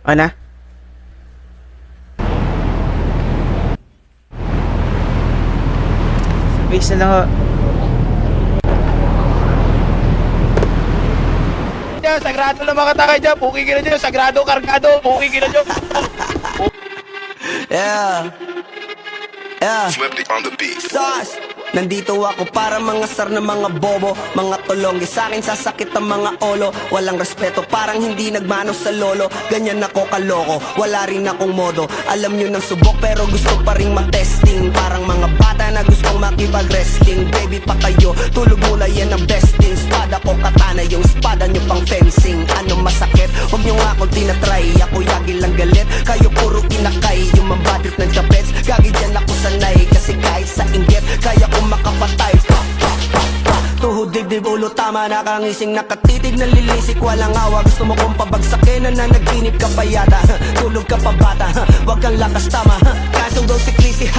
O na? Base na lang ho. Sagrado na mga takay dyan. Puki ka na dyan. Sagrado, kargado. Puki ka na dyan. Yeah. Yeah. Flipped on the beat. Sauce. Nandito ako para mga sar na mga bobo, mga tulonggi sa akin sasakit ang mga olo. Walang respeto, parang hindi nagmano sa lolo. Ganyan ako kaloko, wala rin akong modo. Alam nyo ng subok pero gusto pa rin matesting. Parang mga bata na gustong makipag-wrestling. Baby pa kayo, tulog muna yan ang besting. Spada ko katana, yung spada nyo pang fencing. Ano masakit? Huwag nyo nga ako tinatry. Ako yagi lang galit, kayo puro inakay. Yung mabadrip ng chapets, gagi dyan ako sanay. Kasi kahit sa inggit, kaya ko makapatay. Tuhod, dibdib, ulo, tama, nakangising, nakatitig, nalilisik, walang awa. Gusto mo kong pabagsakin, nananaginip ka pa yata. Tulog ka pa bata, wag kang lakas tama. Kaso daw si Chrissy,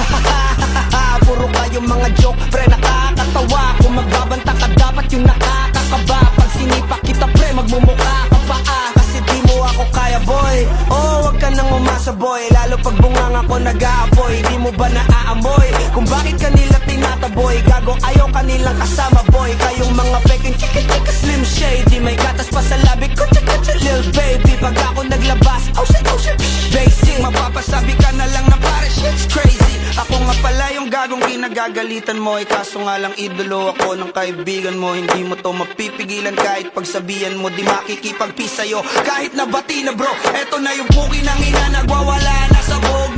puro kayong mga joke, pre, nakakatawa. Kung magbabanta ka, dapat yung nakakakaba. Pag sinipa kita, pre, magmumukha ka pa kasi di mo ako kaya, boy. Oh, wag ka nang umasa, boy. Lalo pag bungang ako nag-aapoy. Di mo ba naaamoy kung bakit kanila tinataboy? Gago, ayaw kanilang kasama, boy. Kayong mga peking chika-chika slim shady. May gatas pa sa labi ko, chika-chika lil baby. Pag ako naglabas, oh shit, basic. Mapapasabi ka na lang na pare, shit's crazy. Ako nga pala yung gagong kinagagalitan mo. Kaso nga lang idolo ako ng kaibigan mo. Hindi mo to mapipigilan kahit pagsabihan mo. Di makikipagpis sa'yo kahit nabati na bro. Eto na yung puki ng ina, nagwawala na sabog.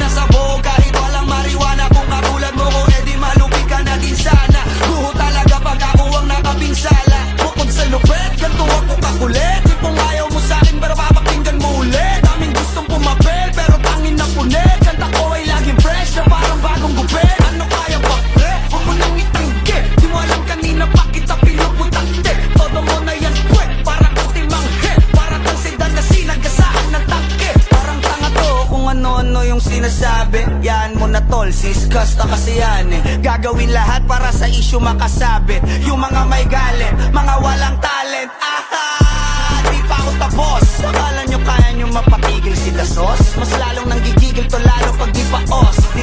Kahit walang mariwana, kung katulad mo ko, edi malupi ka na din sana. Guho talaga pag ako ang nakapinsala. Bukod sa lupet, ganito ako kakulit. Tipong ayaw mo sa'kin pero papakinggan mo ulit. Daming gustong pumapel pero tangin na punit. Kanta ko ay laging fresh na parang bagong gupit. Ano kaya ba pre? Huwag mo nang itanggi. Di mo alam kanina pa kita pinuputante. Todo mo na yan pwe, para kang timang hit. Para kang sedan na sinagasaan ng tangke. Parang tanga to kung ano-ano yung sinasabi. Yan mo na tol, siskas na kasi yan eh. Gagawin lahat para sa issue makasabit. Yung mga may galit, mga walang talent. Di pa ako tapos. Akala nyo kaya nyo mapatigil si Dasos? Mas lalong nanggigigil to lalo pag di pa os. Di